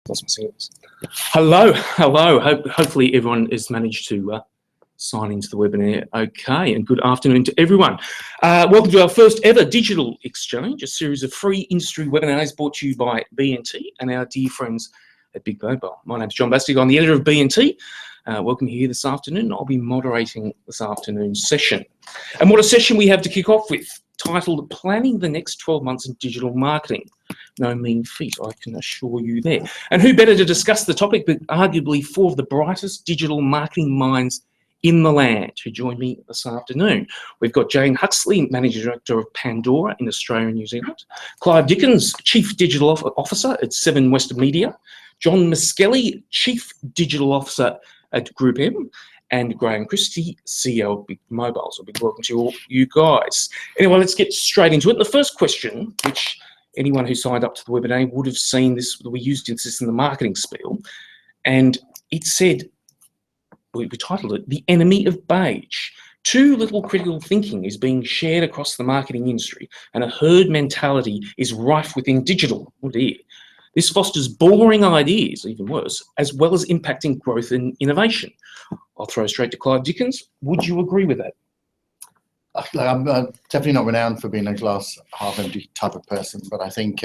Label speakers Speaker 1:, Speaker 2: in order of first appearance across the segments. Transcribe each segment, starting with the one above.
Speaker 1: Lost my singles. Hello. Hopefully everyone has managed to sign into the webinar okay, and good afternoon to everyone. Welcome to our first ever digital exchange, a series of free industry webinars brought to you by BNT and our dear friends at Big Mobile. My name's John Bastig, I'm the editor of BNT. Welcome here this afternoon. I'll be moderating this afternoon's session. And what a session we have to kick off with, titled Planning the Next 12 Months in Digital Marketing. No mean feat, I can assure you there. And who better to discuss the topic but arguably four of the brightest digital marketing minds in the land who join me this afternoon. We've got Jane Huxley, Managing Director of Pandora in Australia and New Zealand, Clive Dickens, Chief Digital Officer at Seven West Media, John Miskelly, Chief Digital Officer at Group M, and Graham Christie, CEO of Big Mobile. So big welcome to all you guys. Anyway, let's get straight into it. The first question, which anyone who signed up to the webinar would have seen this, we used this in the marketing spiel, and it said, we titled it, The Enemy of Beige. Too little critical thinking is being shared across the marketing industry, and a herd mentality is rife within digital. Oh dear. This fosters boring ideas, even worse, as well as impacting growth and innovation. I'll throw straight to Clive Dickens. Would you agree with that?
Speaker 2: I'm definitely not renowned for being a glass half empty type of person, but I think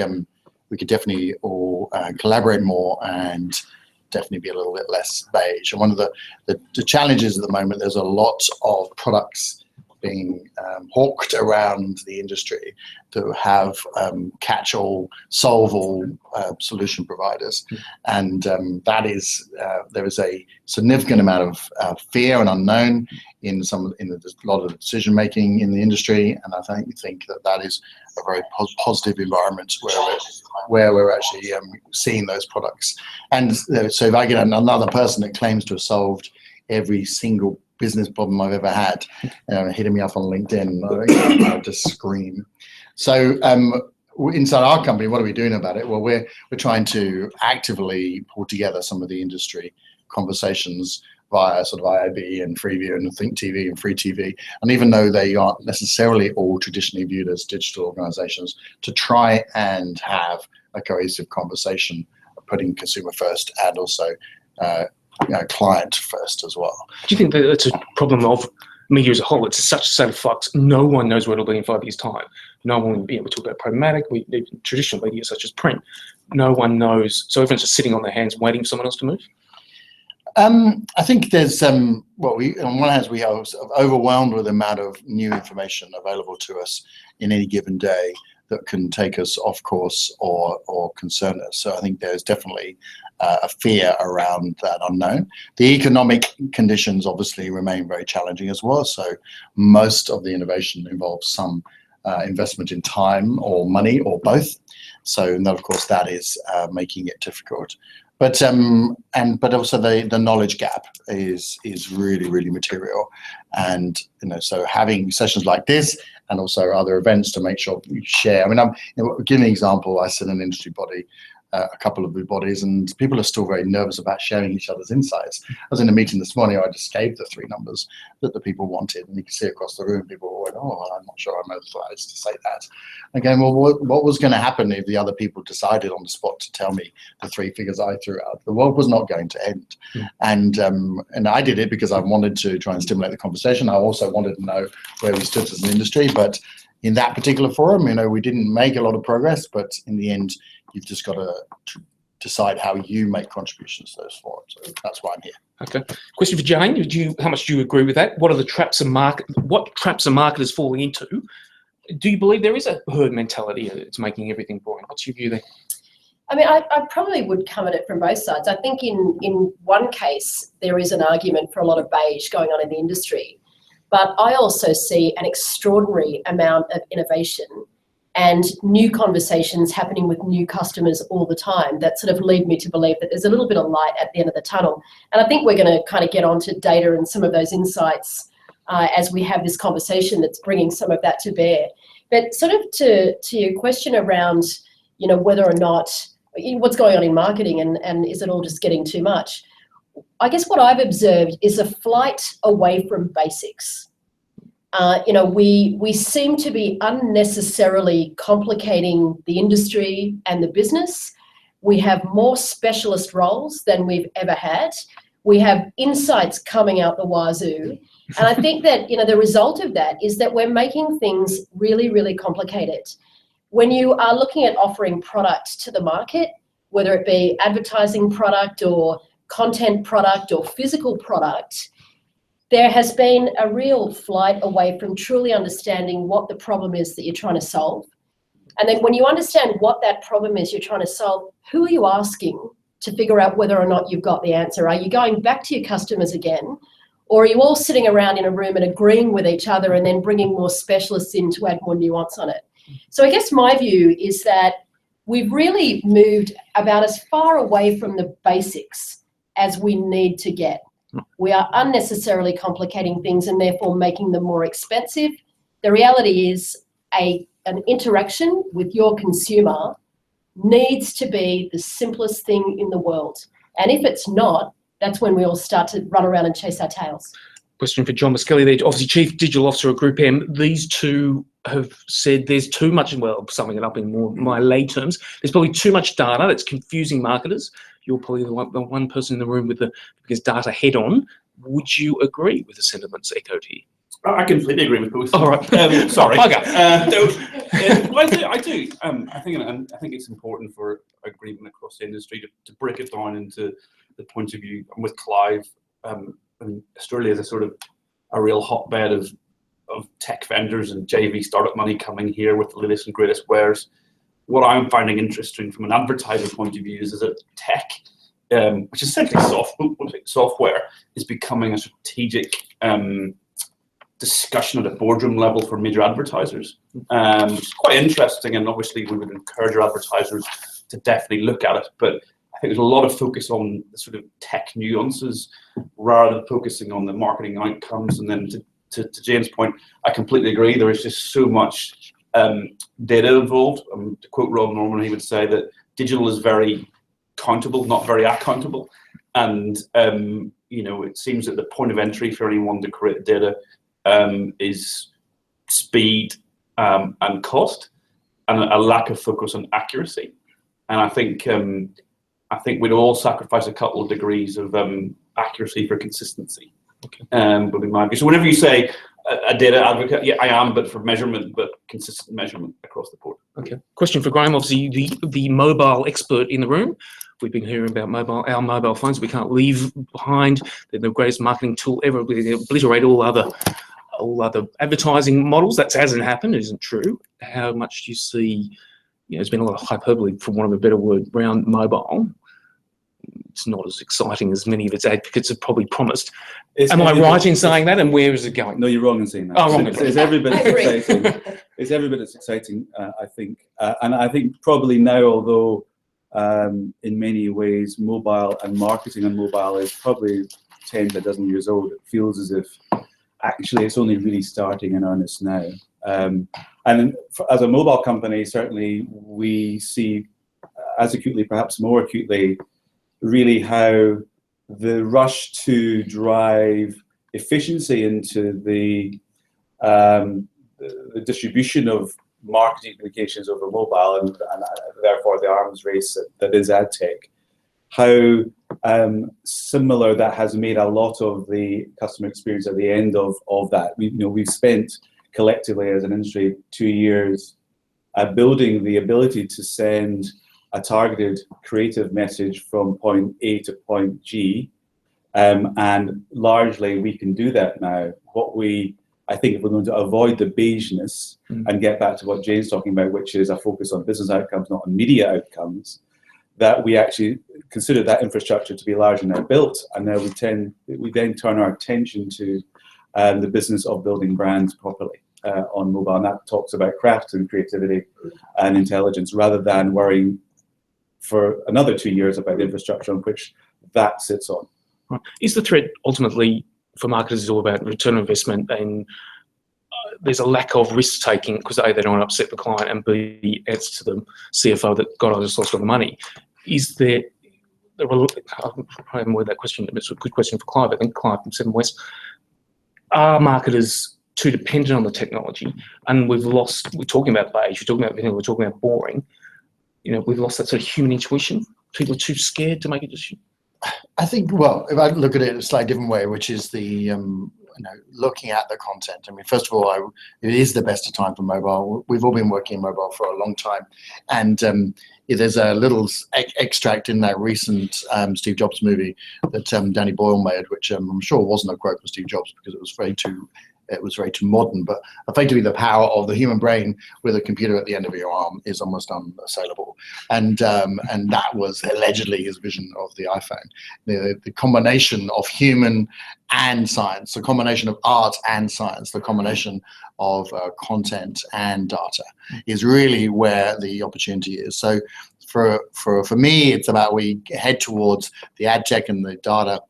Speaker 2: we could definitely all collaborate more and definitely be a little bit less beige. And one of the challenges at the moment, there's a lot of products being hawked around the industry to have catch-all, solve-all solution providers, and that is there is a significant amount of fear and unknown in a lot of the decision making in the industry, and I think that is a very positive environment where we're actually seeing those products. And so if I get another person that claims to have solved every single business problem I've ever had, hitting me up on LinkedIn, I'll just scream. So inside our company, what are we doing about it? Well, we're trying to actively pull together some of the industry conversations via sort of IAB and Freeview and Think TV and Free TV. And even though they aren't necessarily all traditionally viewed as digital organizations, to try and have a cohesive conversation, putting consumer first and also client first as well.
Speaker 1: Do you think that it's a problem of media as a whole? It's such a state of flux. No one knows where it'll be in 5 years' time. No one, we talk about programmatic, traditional media such as print. No one knows. So everyone's just sitting on their hands waiting for someone else to move?
Speaker 2: I think there's, on one hand, we are overwhelmed with the amount of new information available to us in any given day that can take us off course or concern us. So I think there's definitely a fear around that unknown. The economic conditions obviously remain very challenging as well. So most of the innovation involves some investment in time or money or both. So of course that is making it difficult. But also the knowledge gap is really, really material. And so having sessions like this and also other events to make sure we share. I mean, giving an example, I sit in an industry body, a couple of bodies, and people are still very nervous about sharing each other's insights. I was in a meeting this morning, I just gave the 3 numbers that the people wanted, and you can see across the room, people were going, oh, I'm not sure I'm authorized to say that. Again, well, what was going to happen if the other people decided on the spot to tell me the 3 figures I threw out? The world was not going to end. And I did it because I wanted to try and stimulate the conversation. I also wanted to know where we stood as an industry, but in that particular forum, we didn't make a lot of progress, but in the end, you've just got to decide how you make contributions to those forums. So that's why I'm here.
Speaker 1: Okay. Question for Jane. How much do you agree with that? What are the traps what traps are marketers falling into? Do you believe there is a herd mentality that's making everything boring? What's your view there?
Speaker 3: I mean, I probably would come at it from both sides. I think in one case, there is an argument for a lot of beige going on in the industry. But I also see an extraordinary amount of innovation and new conversations happening with new customers all the time that sort of lead me to believe that there's a little bit of light at the end of the tunnel. And I think we're going to kind of get onto data and some of those insights as we have this conversation that's bringing some of that to bear. But sort of to your question around, whether or not, what's going on in marketing and is it all just getting too much? I guess what I've observed is a flight away from basics. We seem to be unnecessarily complicating the industry and the business We have more specialist roles than we've ever had. We have insights coming out the wazoo. And I think that, the result of that is that we're making things really, really complicated. When you are looking at offering product to the market, whether it be advertising product or content product or physical product, there has been a real flight away from truly understanding what the problem is that you're trying to solve. And then when you understand what that problem is you're trying to solve, who are you asking to figure out whether or not you've got the answer? Are you going back to your customers again? Or are you all sitting around in a room and agreeing with each other and then bringing more specialists in to add more nuance on it? So I guess my view is that we've really moved about as far away from the basics as we need to get. We are unnecessarily complicating things and therefore making them more expensive. The reality is an interaction with your consumer needs to be the simplest thing in the world. And if it's not, that's when we all start to run around and chase our tails.
Speaker 1: Question for John Muskelly there, obviously Chief Digital Officer at Group M. These two have said there's too much, well, summing it up in more my lay terms, there's probably too much data that's confusing marketers. You're probably the one person in the room with the biggest data head on. Would you agree with the sentiments echoed here?
Speaker 4: I completely agree with both.
Speaker 1: All right.
Speaker 4: Sorry.
Speaker 1: Bugger.
Speaker 4: I do. I think it's important for agreement across the industry to break it down into the point of view. And with Clive, Australia is a sort of a real hotbed of tech vendors and JV startup money coming here with the latest and greatest wares. What I'm finding interesting from an advertiser point of view is that tech, which is essentially software, is becoming a strategic discussion at a boardroom level for major advertisers. Which is quite interesting, and obviously we would encourage our advertisers to definitely look at it. But I think there's a lot of focus on the sort of tech nuances rather than focusing on the marketing outcomes. And then to Jane's point, I completely agree. There is just so much data involved. To quote Rob Norman, he would say that digital is very countable, not very accountable. And it seems that the point of entry for anyone to create data is speed and cost, and a lack of focus on accuracy. And I think we'd all sacrifice a couple of degrees of accuracy for consistency.
Speaker 1: Okay.
Speaker 4: Would be my view. So whenever you say a data advocate, yeah, I am, but for measurement, but consistent measurement across the board.
Speaker 1: Okay. Question for Graham, obviously the mobile expert in the room. We've been hearing about our mobile phones. We can't leave behind. They're the greatest marketing tool ever. We obliterate all other advertising models. That hasn't happened. It isn't true. How much do you see? There's been a lot of hyperbole, for want of a better word, around mobile. It's not as exciting as many of its advocates have probably promised. Am I right in saying that? And where is it going?
Speaker 5: No, you're wrong in saying that.
Speaker 1: Oh, wrong.
Speaker 5: It's every bit as exciting. It's every bit as exciting, I think. And I think probably now, although in many ways mobile and marketing on mobile is probably 10 to a dozen years old, it feels as if actually it's only really starting in earnest now. And as a mobile company, certainly we see as acutely, perhaps more acutely, really how the rush to drive efficiency into the distribution of marketing communications over mobile and therefore the arms race that is ad tech, how similar that has made a lot of the customer experience at the end of that. We've spent collectively as an industry 2 years building the ability to send a targeted creative message from point A to point G, and largely we can do that now. I think if we're going to avoid the beigeness and get back to what Jane's talking about, which is a focus on business outcomes, not on media outcomes, that we actually consider that infrastructure to be largely now built, and now we then turn our attention to the business of building brands properly on mobile, and that talks about craft and creativity and intelligence, rather than worrying for another 2 years about the infrastructure on which that sits on.
Speaker 1: Right. Is the threat ultimately for marketers is all about return on investment, and there's a lack of risk taking because A, they don't want to upset the client, and B, adds to the CFO that God, I just lost all the money. Is there? I haven't worded that question, but it's a good question for Clive. I think Clive from Seven West. Are marketers too dependent on the technology? And we're talking about beige, we're talking about vanilla, we're talking about boring. we've lost that sort of human intuition? People are too scared to make a decision.
Speaker 2: I think, well, if I look at it a slightly different way, which is the looking at the content. I mean, first of all, it is the best of time for mobile. We've all been working in mobile for a long time, and there's a little extract in that recent Steve Jobs movie that Danny Boyle made, which I'm sure wasn't a quote from Steve Jobs because it was very too modern, but effectively the power of the human brain with a computer at the end of your arm is almost unassailable. And that was allegedly his vision of the iPhone. The combination of human and science, the combination of art and science, the combination of content and data is really where the opportunity is. So for me, it's about we head towards the ad tech and the data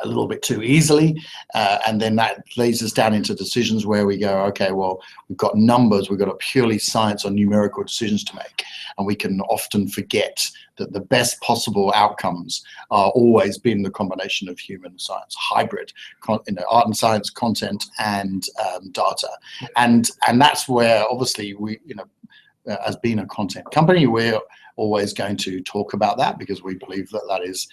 Speaker 2: a little bit too easily, and then that leads us down into decisions where we go, okay, well, we've got numbers, we've got a purely science or numerical decisions to make, and we can often forget that the best possible outcomes are always been the combination of human science, hybrid, art and science, content and data, and that's where obviously we, as being a content company, we're always going to talk about that because we believe that that is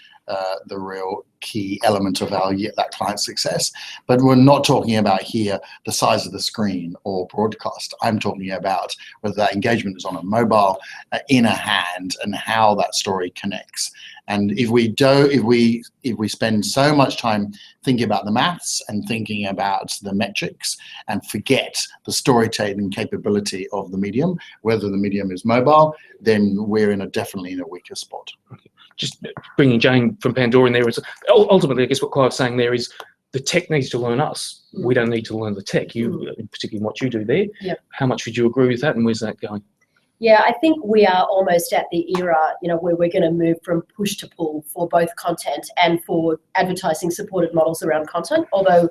Speaker 2: the real key element of that client success. But we're not talking about here the size of the screen or broadcast. I'm talking about whether that engagement is on a mobile, in a hand, and how that story connects. And if we spend so much time thinking about the maths and thinking about the metrics and forget the storytelling capability of the medium, whether the medium is mobile, then we're definitely in a weaker spot.
Speaker 1: Okay. Just bringing Jane from Pandora in there, is ultimately, I guess what Clive's saying there is the tech needs to learn us. We don't need to learn the tech. Particularly what you do there.
Speaker 3: Yep.
Speaker 1: How much would you agree with that, and where's that going?
Speaker 3: Yeah, I think we are almost at the era, where we're going to move from push to pull for both content and for advertising supported models around content, although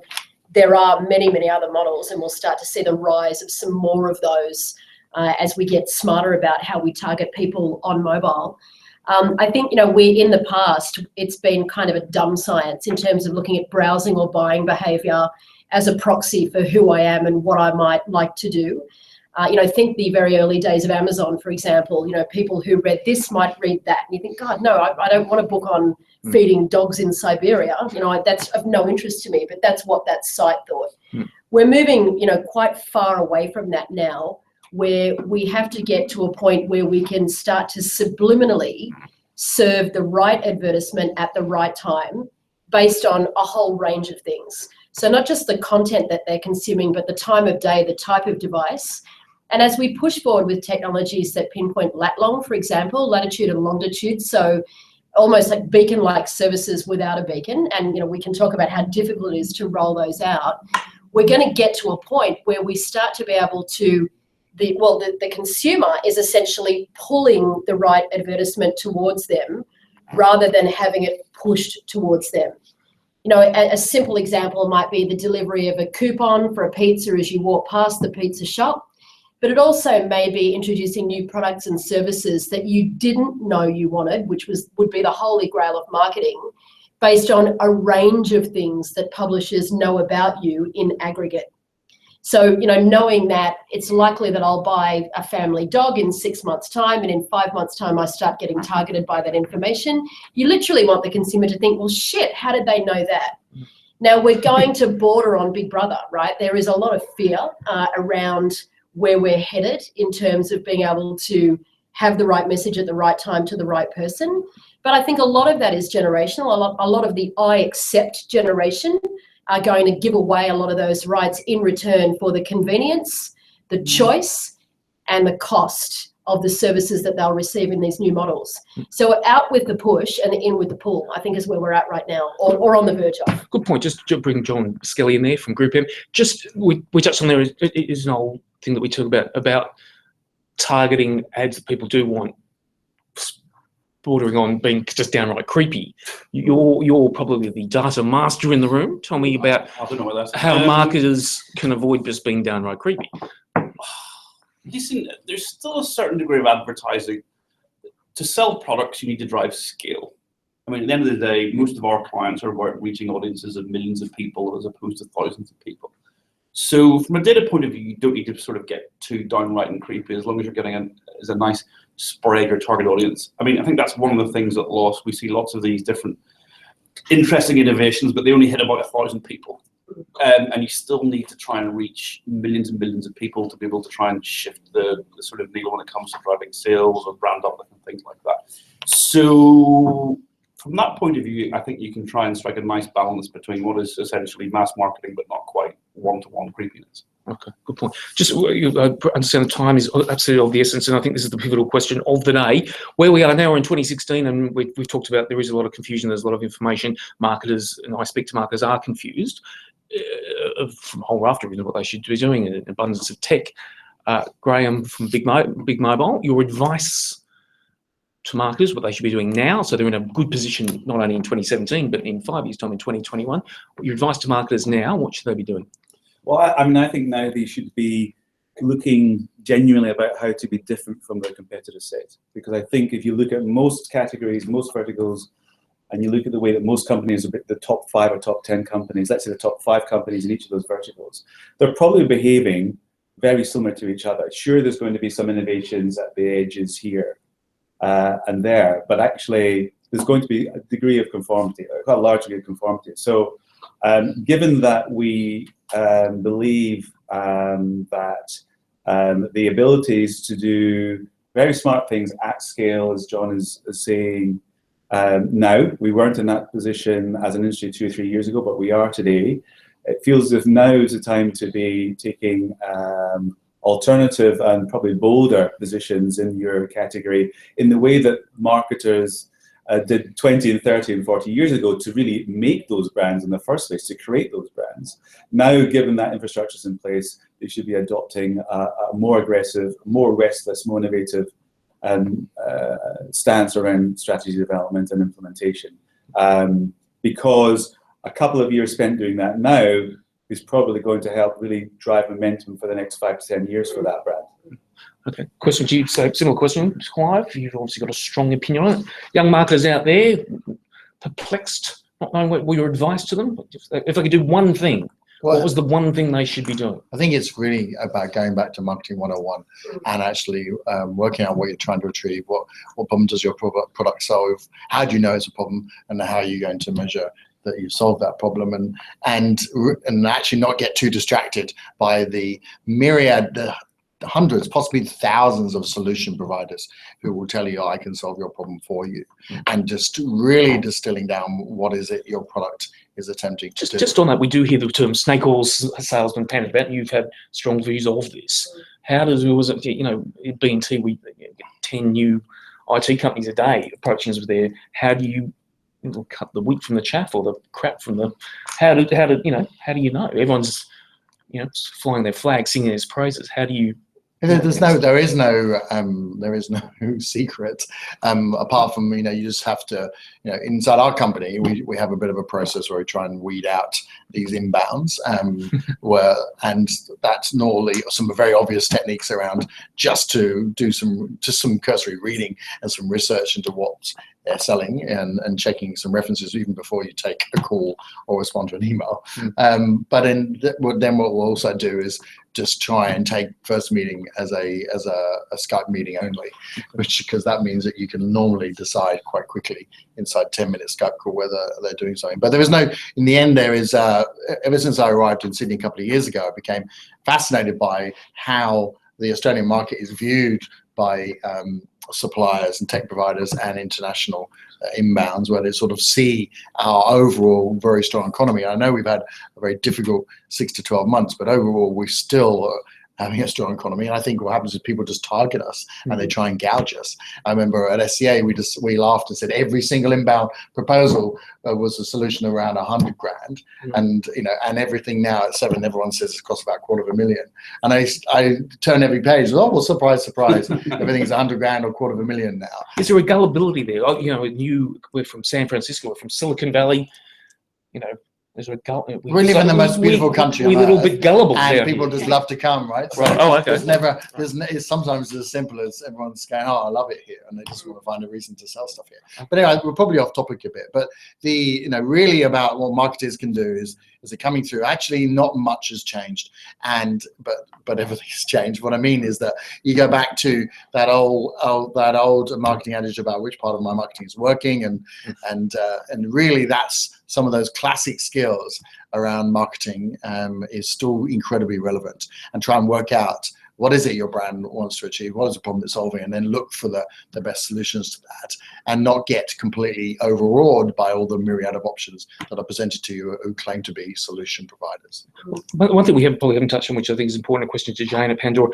Speaker 3: there are many, many other models, and we'll start to see the rise of some more of those as we get smarter about how we target people on mobile. I think, in the past, it's been kind of a dumb science in terms of looking at browsing or buying behavior as a proxy for who I am and what I might like to do. Think the very early days of Amazon, for example, people who read this might read that. And you think, God, no, I don't want a book on feeding dogs in Siberia. That's of no interest to me, but that's what that site thought. We're moving, quite far away from that now, where we have to get to a point where we can start to subliminally serve the right advertisement at the right time based on a whole range of things. So not just the content that they're consuming, but the time of day, the type of device. And as we push forward with technologies that pinpoint lat-long, for example, latitude and longitude, so almost like beacon-like services without a beacon, and we can talk about how difficult it is to roll those out, we're going to get to a point where we start to be able to the consumer is essentially pulling the right advertisement towards them rather than having it pushed towards them. A simple example might be the delivery of a coupon for a pizza as you walk past the pizza shop, but it also may be introducing new products and services that you didn't know you wanted, which would be the holy grail of marketing, based on a range of things that publishers know about you in aggregate. So, knowing that it's likely that I'll buy a family dog in 6 months' time, and in 5 months' time I start getting targeted by that information, you literally want the consumer to think, well, shit, how did they know that? Now, we're going to border on Big Brother, right? There is a lot of fear around where we're headed in terms of being able to have the right message at the right time to the right person. But I think a lot of that is generational. A lot of the I accept generation are going to give away a lot of those rights in return for the convenience, the choice, and the cost of the services that they'll receive in these new models. So out with the push and in with the pull, I think is where we're at right now, or on the verge of.
Speaker 1: Good point. Just to bring John Skelly in there from Group M. Just we touched on there is an old thing that we talk about targeting ads that people do want, bordering on being just downright creepy. You're probably the data master in the room. Tell me about
Speaker 4: I don't know what that's
Speaker 1: how marketers can avoid just being downright creepy.
Speaker 4: Listen, there's still a certain degree of advertising. To sell products, you need to drive scale. I mean, at the end of the day, most of our clients are about reaching audiences of millions of people as opposed to thousands of people. So from a data point of view, you don't need to sort of get too downright and creepy as long as you're getting a nice spread your target audience. I mean, I think that's one of the things that we see lots of these different interesting innovations, but they only hit about 1,000 people. And you still need to try and reach millions and millions of people to be able to try and shift the sort of needle when it comes to driving sales or brand uplift and things like that. So from that point of view, I think you can try and strike a nice balance between what is essentially mass marketing, but not quite one-to-one creepiness.
Speaker 1: Okay, good point. Just understand the time is absolutely of the essence, and I think this is the pivotal question of the day. Where we are now, we're in 2016, and we've talked about there is a lot of confusion, there's a lot of information. Marketers, and I speak to marketers, are confused from a whole raft of reasons what they should be doing, an abundance of tech. Graham from Big Mobile, your advice to marketers, what they should be doing now, so they're in a good position not only in 2017, but in 5 years' time in 2021. Your advice to marketers now, what should they be doing?
Speaker 5: Well, I mean, I think now they should be looking genuinely about how to be different from their competitor set. Because I think if you look at most categories, most verticals, and you look at the way that most companies, the top 5 or top 10 companies, let's say the top 5 companies in each of those verticals, they're probably behaving very similar to each other. Sure, there's going to be some innovations at the edges here and there, but actually there's going to be a degree of conformity, quite a large degree of conformity. So given that we believe that the abilities to do very smart things at scale, as John is saying, now, we weren't in that position as an industry 2 or 3 years ago, but we are today. It feels as if now is the time to be taking alternative and probably bolder positions in your category in the way that marketers did 20 and 30 and 40 years ago to really make those brands in the first place, to create those brands. Now, given that infrastructure is in place, they should be adopting a more aggressive, more restless, more innovative stance around strategy development and implementation. Because a couple of years spent doing that now is probably going to help really drive momentum for the next 5 to 10 years for that brand.
Speaker 1: Okay, question to you. So, similar question, Clive. You've obviously got a strong opinion on it. Young marketers out there, perplexed, not knowing what your advice to them. If I could do one thing, what was the one thing they should be doing?
Speaker 2: I think it's really about going back to marketing 101 and actually working out what you're trying to achieve. What problem does your product solve? How do you know it's a problem, and how are you going to measure that you solve that problem, and actually not get too distracted by the myriad, hundreds, possibly thousands of solution providers who will tell you, oh, I can solve your problem for you, and just really distilling down what is it your product is attempting to do.
Speaker 1: Just on that, we do hear the term snake oil salesman panic about, and you've had strong views of this. How was it, at B&T, we get 10 new IT companies a day approaching us with their, how do you cut the wheat from the chaff or the crap from the, how do you know? Everyone's, flying their flag, singing his praises. How do you?
Speaker 2: There is no secret apart from you just have to inside our company we have a bit of a process where we try and weed out these inbounds and that's normally some very obvious techniques around just to do some cursory reading and some research into what they're selling and checking some references even before you take a call or respond to an email. But then what we'll also do is just try and take first meeting as a Skype meeting only, because that means that you can normally decide quite quickly inside 10-minute Skype call whether they're doing something. But there is in the end, there is, ever since I arrived in Sydney a couple of years ago, I became fascinated by how the Australian market is viewed by suppliers and tech providers and international inbounds, where they sort of see our overall very strong economy. I know we've had a very difficult 6 to 12 months, but overall we still are having a strong economy. And I think what happens is people just target us and they try and gouge us. I remember at SCA we laughed and said every single inbound proposal was a solution around 100 grand, and everything now at 7, everyone says it costs about $250,000. And I turn every page, oh well, surprise, everything's 100 grand or $250,000 now.
Speaker 1: Is there a gullibility there? We're from San Francisco, we're from Silicon Valley, we
Speaker 2: live in the most beautiful country.
Speaker 1: We're a little bit gullible,
Speaker 2: and people just love to come, right? So
Speaker 1: right. Oh, okay.
Speaker 2: It's sometimes as simple as everyone's going, oh, I love it here, and they just want to find a reason to sell stuff here. But anyway, we're probably off topic a bit. But really about what marketers can do as they're coming through, actually not much has changed, but everything's changed. What I mean is that you go back to that old marketing adage about which part of my marketing is working, and really that's some of those classic skills around marketing is still incredibly relevant, and try and work out what is it your brand wants to achieve, what is the problem it's solving, and then look for the best solutions to that, and not get completely overawed by all the myriad of options that are presented to you who claim to be solution providers.
Speaker 1: But one thing we probably haven't touched on, which I think is important, a question to Jane at Pandora,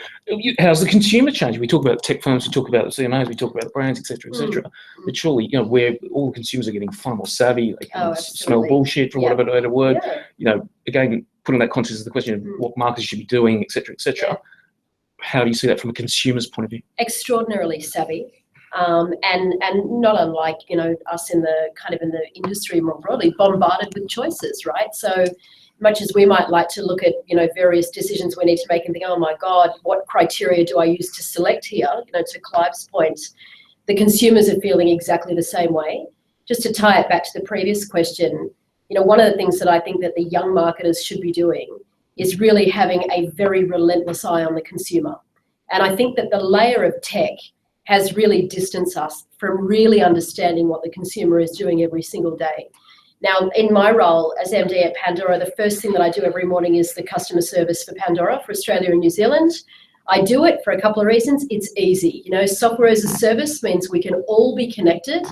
Speaker 1: how's the consumer changing? We talk about tech firms, we talk about the CMOs, we talk about the brands, etc., etc. But surely, you know, where all the consumers are getting far more savvy, they can smell bullshit, for whatever other word.
Speaker 3: Yeah.
Speaker 1: You know, again, putting that context of the question of what marketers should be doing, etc., etc. How do you see that from a consumer's point of view?
Speaker 3: Extraordinarily savvy, and not unlike, you know, us in the industry more broadly, bombarded with choices, right? So much as we might like to look at, you know, various decisions we need to make and think, oh my God, what criteria do I use to select here? You know, to Clive's point, the consumers are feeling exactly the same way. Just to tie it back to the previous question, you know, one of the things that I think that the young marketers should be doing is really having a very relentless eye on the consumer. And I think that the layer of tech has really distanced us from really understanding what the consumer is doing every single day. Now, in my role as MD at Pandora, the first thing that I do every morning is the customer service for Pandora for Australia and New Zealand. I do it for a couple of reasons. It's easy. You know, software as a service means we can all be connected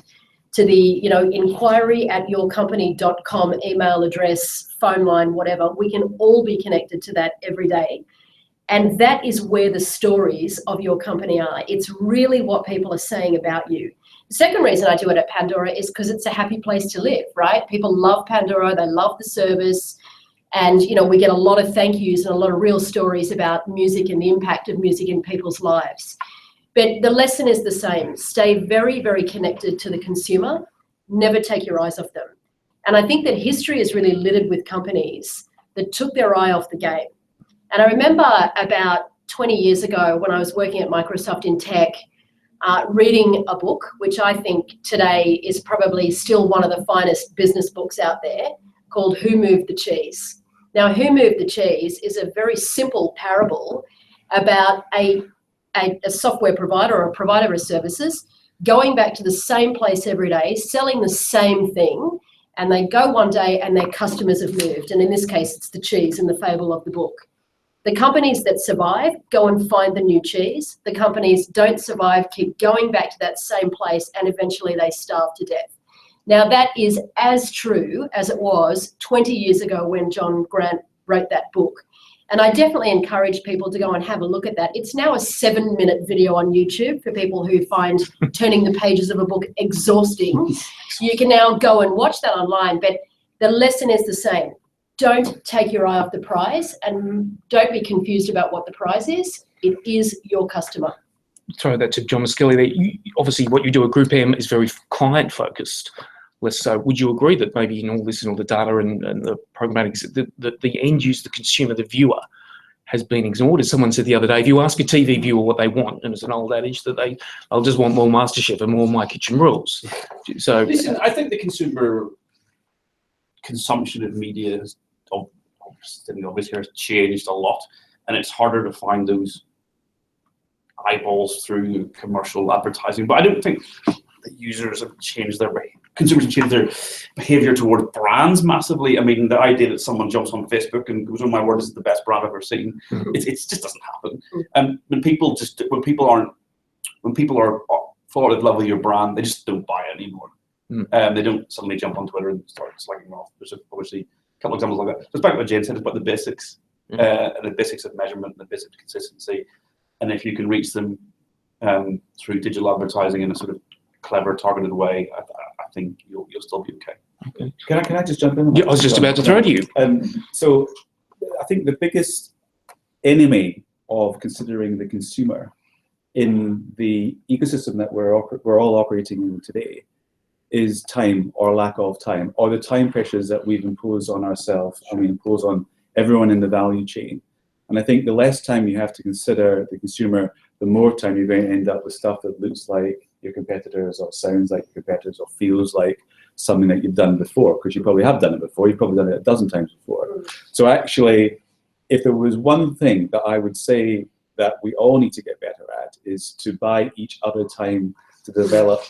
Speaker 3: to the, you know, inquiry@yourcompany.com email address, phone line, whatever. We can all be connected to that every day. And that is where the stories of your company are. It's really what people are saying about you. The second reason I do it at Pandora is because it's a happy place to live, right? People love Pandora, they love the service. And, you know, we get a lot of thank yous and a lot of real stories about music and the impact of music in people's lives. But the lesson is the same. Stay very, very connected to the consumer. Never take your eyes off them. And I think that history is really littered with companies that took their eye off the game. And I remember about 20 years ago when I was working at Microsoft in tech, reading a book, which I think today is probably still one of the finest business books out there, called Who Moved the Cheese? Now, Who Moved the Cheese is a very simple parable about a software provider or a provider of services going back to the same place every day, selling the same thing, and they go one day and their customers have moved. And in this case, it's the cheese in the fable of the book. The companies that survive go and find the new cheese. The companies don't survive, keep going back to that same place, and eventually they starve to death. Now, that is as true as it was 20 years ago when John Grant wrote that book. And I definitely encourage people to go and have a look at that. It's now a 7-minute video on YouTube for people who find turning the pages of a book exhausting. You can now go and watch that online, but the lesson is the same. Don't take your eye off the prize, and don't be confused about what the prize is. It is your customer.
Speaker 1: Throw that to John Muskelly there. Obviously, what you do at Group M is very client-focused. Less so. Would you agree that maybe in all this and all the data and the programmatics, the end user, the consumer, the viewer, has been ignored? As someone said the other day, if you ask a TV viewer what they want, and it's an old adage that they'll just want more MasterChef and more My Kitchen Rules. So,
Speaker 4: listen, I think the consumer consumption of media has obviously has changed a lot, and it's harder to find those eyeballs through commercial advertising. But I don't think the users have changed consumers have changed their behavior toward brands massively. I mean, the idea that someone jumps on Facebook and goes, "Oh my word, this is the best brand I've ever seen," it just doesn't happen. When people are thought at the level of your brand, they just don't buy it anymore. They don't suddenly jump on Twitter and start slagging off. There's obviously a couple of examples like that. Just back to what Jane said about the basics, and the basics of measurement and the basics of consistency. And if you can reach them through digital advertising in a sort of clever, targeted way, I think you'll still be okay.
Speaker 5: Can I just jump in?
Speaker 1: Yeah, I was just about to throw to you.
Speaker 5: So I think the biggest enemy of considering the consumer in the ecosystem that we're all operating in today is time, or lack of time, or the time pressures that we've imposed on ourselves and we impose on everyone in the value chain. And I think the less time you have to consider the consumer, the more time you're going to end up with stuff that looks like your competitors, or sounds like your competitors, or feels like something that you've done before, because you probably have done it before. You've probably done it a dozen times before. So actually, if there was one thing that I would say that we all need to get better at, is to buy each other time to develop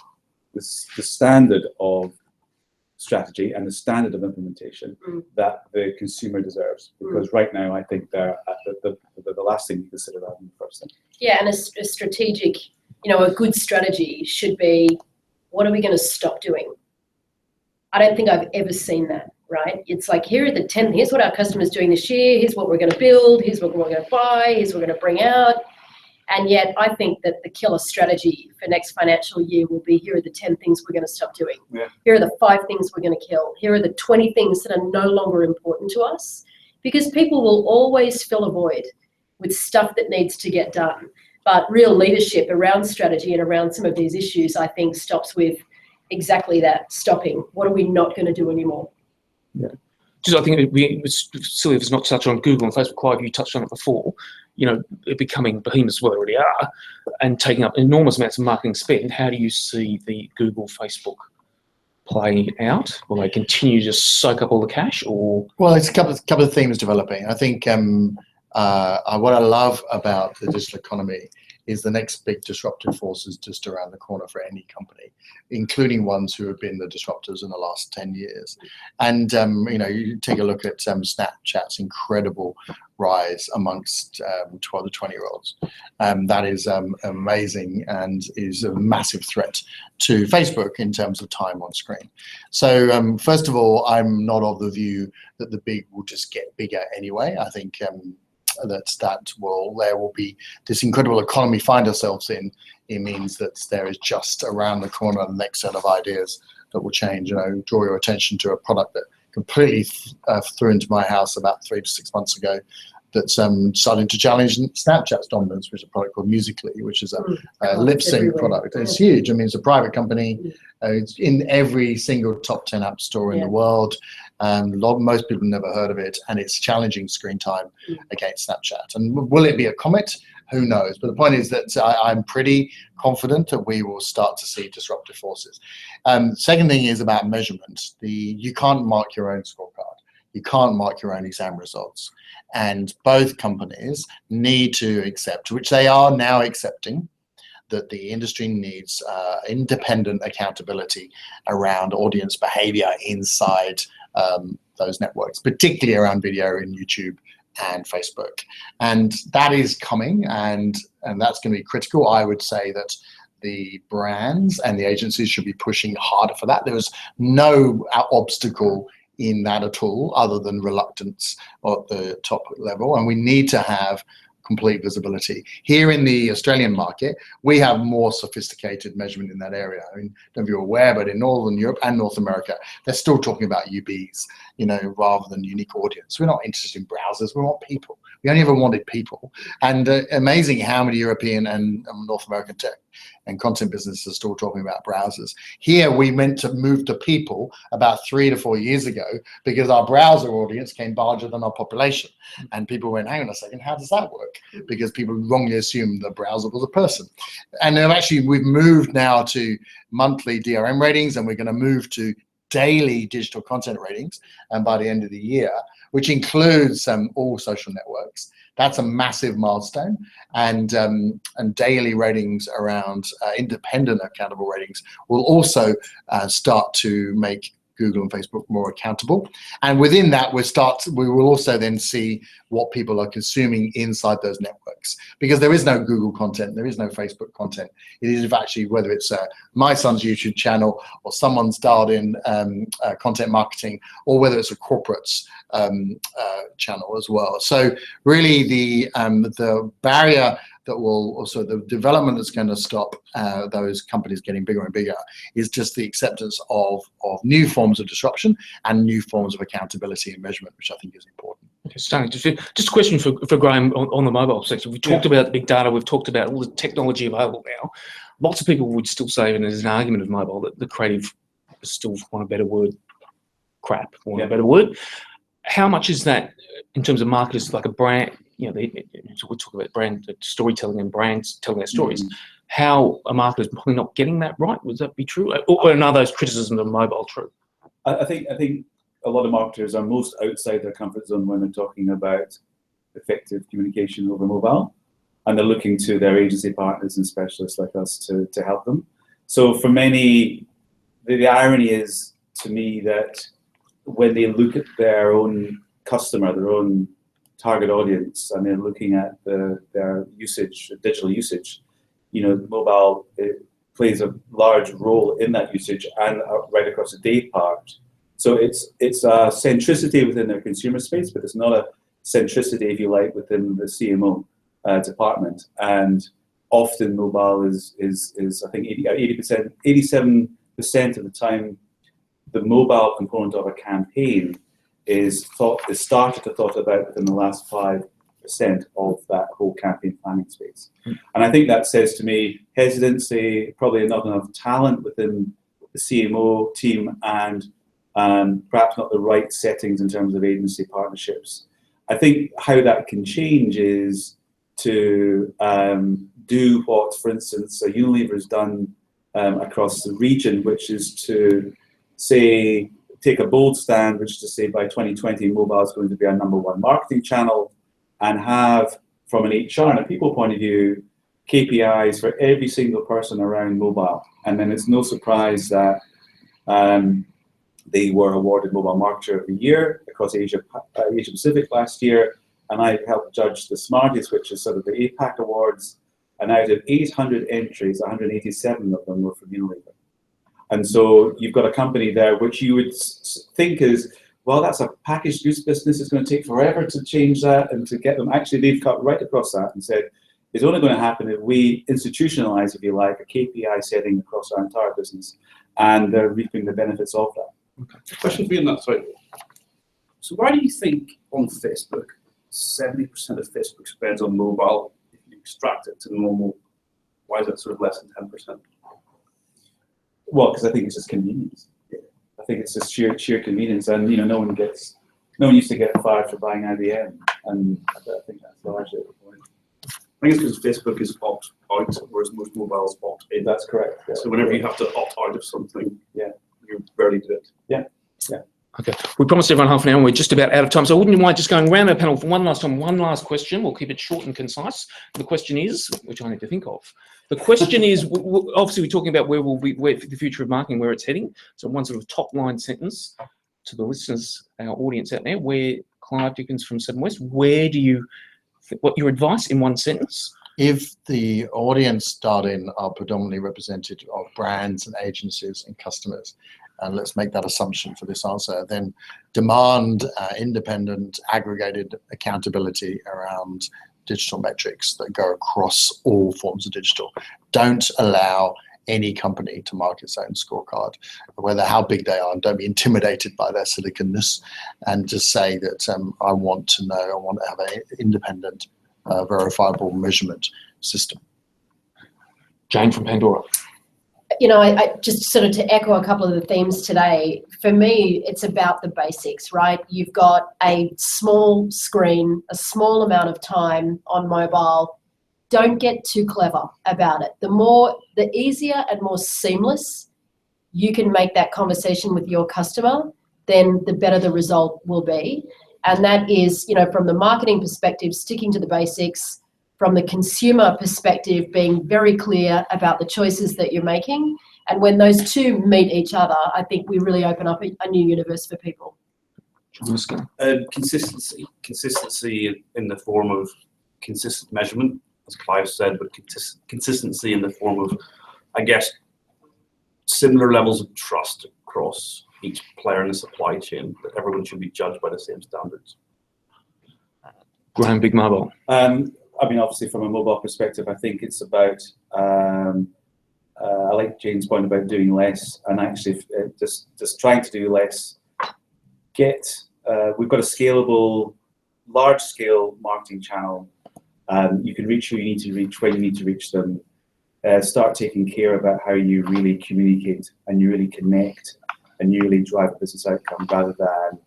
Speaker 5: the standard of strategy and the standard of implementation that the consumer deserves. Because right now, I think they're at the last thing you consider rather than the first thing.
Speaker 3: Yeah, and a strategic, a good strategy should be, what are we going to stop doing? I don't think I've ever seen that, right? It's like, here are the 10, here's what our customers doing this year, here's what we're going to build, here's what we're going to buy, here's what we're going to bring out. And yet I think that the killer strategy for next financial year will be, here are the 10 things we're going to stop doing.
Speaker 4: Yeah.
Speaker 3: Here are the 5 things we're going to kill. Here are the 20 things that are no longer important to us, because people will always fill a void with stuff that needs to get done. But real leadership around strategy and around some of these issues, I think, stops with exactly that, stopping. What are we not going to do anymore?
Speaker 1: Yeah. Just, I think it's silly if it's not touched on Google and Facebook. Quite, you touched on it before. It becoming behemoths, well, they already are, and taking up enormous amounts of marketing spend. How do you see the Google, Facebook playing out? Will they continue to soak up all the cash, or?
Speaker 2: Well, it's a couple of themes developing. I think what I love about the digital economy is the next big disruptive force is just around the corner for any company, including ones who have been the disruptors in the last 10 years. And, you take a look at Snapchat's incredible rise amongst 12 to 20-year-olds. That is amazing and is a massive threat to Facebook in terms of time on screen. So first of all, I'm not of the view that the big will just get bigger anyway. I think there will be this incredible economy we find ourselves in. It means that there is just around the corner the next set of ideas that will change. Draw your attention to a product that completely threw into my house about 3 to 6 months ago, that's starting to challenge Snapchat's dominance, which is a product called Musical.ly, which is a lip sync product. It's huge. I mean, it's a private company. It's in every single top 10 app store in the world. Most people never heard of it, and it's challenging screen time against Snapchat. And will it be a comet? Who knows? But the point is that I'm pretty confident that we will start to see disruptive forces. Second thing is about measurement. You can't mark your own scorecard. You can't mark your own exam results. And both companies need to accept, which they are now accepting, that the industry needs independent accountability around audience behavior inside those networks, particularly around video in YouTube and Facebook. And that is coming, and that's going to be critical. I would say that the brands and the agencies should be pushing harder for that. There was no obstacle in that at all, other than reluctance at the top level. And we need to have complete visibility. Here in the Australian market, we have more sophisticated measurement in that area. I mean, don't know if you're aware, but in Northern Europe and North America, they're still talking about UBs, rather than unique audience. We're not interested in browsers, we want people. We only ever wanted people. And amazing how many European and North American tech and content businesses are still talking about browsers. Here, we meant to move to people about 3 to 4 years ago, because our browser audience came larger than our population. And people went, hang on a second, how does that work? Because people wrongly assumed the browser was a person. And then actually, we've moved now to monthly DRM ratings, and we're going to move to daily digital content ratings, and by the end of the year, which includes all social networks. That's a massive milestone, and daily ratings around independent accountable ratings will also start to make Google and Facebook more accountable. And within that, we will also then see what people are consuming inside those networks, because there is no Google content, there is no Facebook content. It is actually, whether it's my son's YouTube channel, or someone's dialed in content marketing, or whether it's a corporate's channel as well. So really the barrier that will also, the development that's going to stop those companies getting bigger and bigger, is just the acceptance of new forms of disruption and new forms of accountability and measurement, which I think is important.
Speaker 1: Okay, Stunning. Just a question for Graham on the mobile section. We talked about big data, we've talked about all the technology available now. Lots of people would still say, and there's an argument of mobile, that the creative is still, want a better word, crap, want a better word. How much is that in terms of marketers, like a brand? We talk about brand storytelling and brands telling their stories. how a marketer is probably not getting that right. Would that be true? Or are those criticisms of mobile true?
Speaker 5: I think a lot of marketers are most outside their comfort zone when they're talking about effective communication over mobile, and they're looking to their agency partners and specialists like us to help them. So for many, the irony is to me that when they look at their own customer, their own target audience, and they're looking at their usage, digital usage, mobile plays a large role in that usage and right across the day part. So it's a centricity within their consumer space, but it's not a centricity, if you like, within the CMO department. And often mobile is I think 87% of the time, the mobile component of a campaign is started to thought about within the last 5% of that whole campaign planning space. And I think that says to me hesitancy, probably not enough talent within the CMO team, and perhaps not the right settings in terms of agency partnerships. I think how that can change is to do what, for instance, Unilever has done across the region, which is to say, take a bold stand, which is to say by 2020, mobile is going to be our #1 marketing channel, and have, from an HR and a people point of view, KPIs for every single person around mobile. And then it's no surprise that they were awarded Mobile Marketer of the Year across Asia Pacific last year, and I helped judge the Smarties, which is sort of the APAC awards, and out of 800 entries, 187 of them were from Unilever. And so you've got a company there which you would think is, well, that's a packaged goods business, it's going to take forever to change that and to get them. Actually, they've cut right across that and said, it's only going to happen if we institutionalize, if you like, a KPI setting across our entire business, and they're reaping the benefits of that.
Speaker 4: Okay. Question for you on that side. So why do you think on Facebook, 70% of Facebook spends on mobile? If you extract it to normal, why is that sort of less than 10%?
Speaker 5: Well, because I think it's just convenience. I think it's just sheer convenience, and no one used to get fired for buying IBM, and I think that's largely the point.
Speaker 4: I think it's because Facebook is opt out, whereas most mobiles opt in.
Speaker 5: That's correct. Yeah.
Speaker 4: So whenever you have to opt out of something,
Speaker 5: yeah,
Speaker 4: you barely do it.
Speaker 5: Yeah.
Speaker 1: Okay, we promised everyone half an hour and we're just about out of time, so I wouldn't mind just going around our panel for one last time, one last question. We'll keep it short and concise. The question is, which I need to think of, the question is, obviously we're talking about where the future of marketing, where it's heading. So one sort of top line sentence to the listeners, our audience out there, where Clive Dickens from Seven West, what your advice in one sentence?
Speaker 2: If the audience starting are predominantly represented of brands and agencies and customers, and let's make that assumption for this answer, then demand independent, aggregated accountability around digital metrics that go across all forms of digital. Don't allow any company to mark its own scorecard, whether how big they are, and don't be intimidated by their siliconness, and just say that I want to know, I want to have an independent, verifiable measurement system.
Speaker 1: Jane from Pandora.
Speaker 3: I just sort of to echo a couple of the themes today, for me, it's about the basics, right? You've got a small screen, a small amount of time on mobile. Don't get too clever about it. The easier and more seamless you can make that conversation with your customer, then the better the result will be. And that is, from the marketing perspective, sticking to the basics. From the consumer perspective, being very clear about the choices that you're making. And when those two meet each other, I think we really open up a new universe for people.
Speaker 4: Consistency in the form of consistent measurement, as Clive said, but consistency in the form of, I guess, similar levels of trust across each player in the supply chain, that everyone should be judged by the same standards.
Speaker 1: Graham, Big Mobile.
Speaker 5: Obviously from a mobile perspective, I think it's about, I like Jane's point about doing less, and actually just trying to do less. We've got a scalable, large-scale marketing channel. You can reach who you need to reach, when you need to reach them. Start taking care about how you really communicate and you really connect and you really drive a business outcome, rather than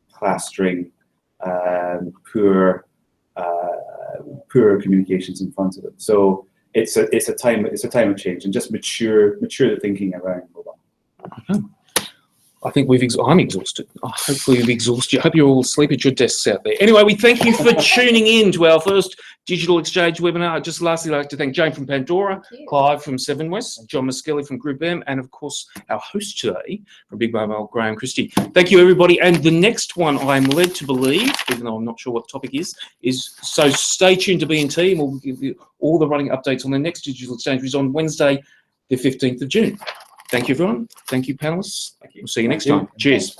Speaker 5: plastering poor communications in front of it. So it's a time of change, and just mature the thinking around mobile.
Speaker 1: I think I'm exhausted. Hopefully we've exhausted you. I hope you're all asleep at your desks out there. Anyway, we thank you for tuning in to our first Digital Exchange webinar. I'd just lastly like to thank Jane from Pandora, Clive from Seven West, John Muskelly from Group M, and of course our host today from Big Mobile, Graham Christie. Thank you, everybody. And the next one, I'm led to believe, even though I'm not sure what the topic is so stay tuned to BNT, and we'll give you all the running updates on the next Digital Exchange, which is on Wednesday, the 15th of June. Thank you, everyone. Thank you, panelists. We'll see you next time. Cheers.